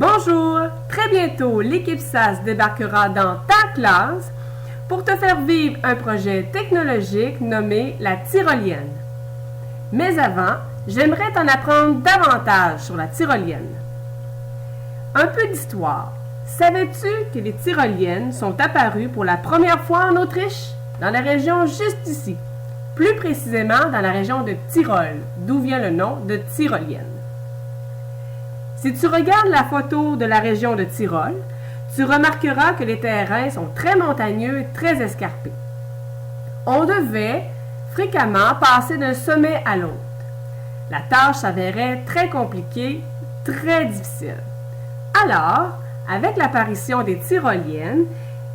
Bonjour! Très bientôt, l'équipe SAS débarquera dans ta classe pour te faire vivre un projet technologique nommé la tyrolienne. Mais avant, j'aimerais t'en apprendre davantage sur la tyrolienne. Un peu d'histoire. Savais-tu que les tyroliennes sont apparues pour la première fois en Autriche, dans la région juste ici, plus précisément dans la région de Tyrol, d'où vient le nom de tyrolienne. Si tu regardes la photo de la région de Tyrol, tu remarqueras que les terrains sont très montagneux et très escarpés. On devait fréquemment passer d'un sommet à l'autre. La tâche s'avérait très compliquée, très difficile. Alors, avec l'apparition des tyroliennes,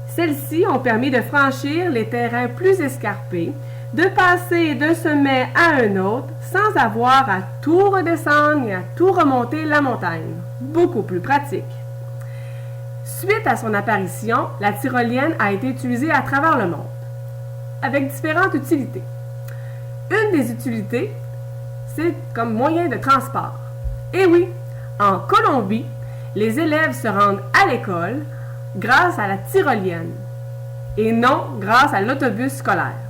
celles-ci ont permis de franchir les terrains plus escarpés, de passer d'un sommet à un autre sans avoir à tout redescendre et à tout remonter la montagne. Beaucoup plus pratique. Suite à son apparition, la tyrolienne a été utilisée à travers le monde, avec différentes utilités. Une des utilités, c'est comme moyen de transport. Et oui, en Colombie, les élèves se rendent à l'école grâce à la tyrolienne et non grâce à l'autobus scolaire.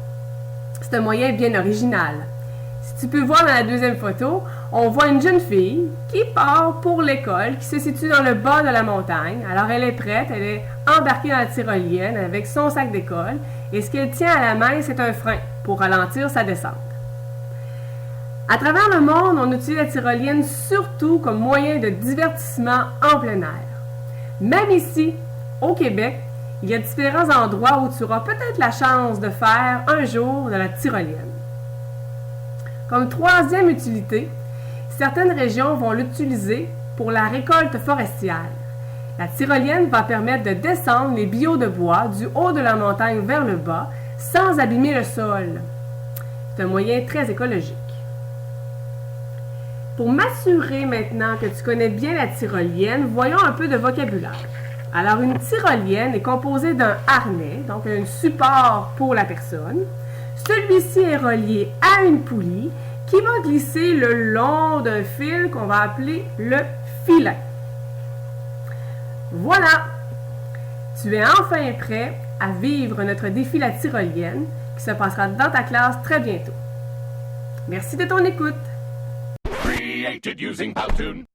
C'est un moyen bien original. Si tu peux voir dans la deuxième photo, on voit une jeune fille qui part pour l'école, qui se situe dans le bas de la montagne. Alors elle est prête, elle est embarquée dans la tyrolienne avec son sac d'école et ce qu'elle tient à la main, c'est un frein pour ralentir sa descente. À travers le monde, on utilise la tyrolienne surtout comme moyen de divertissement en plein air. Même ici, au Québec, il y a différents endroits où tu auras peut-être la chance de faire un jour de la tyrolienne. Comme troisième utilité, certaines régions vont l'utiliser pour la récolte forestière. La tyrolienne va permettre de descendre les billots de bois du haut de la montagne vers le bas sans abîmer le sol. C'est un moyen très écologique. Pour m'assurer maintenant que tu connais bien la tyrolienne, voyons un peu de vocabulaire. Alors, une tyrolienne est composée d'un harnais, donc un support pour la personne. Celui-ci est relié à une poulie qui va glisser le long d'un fil qu'on va appeler le filin. Voilà! Tu es enfin prêt à vivre notre défi la tyrolienne qui se passera dans ta classe très bientôt. Merci de ton écoute! Created using Powtoon.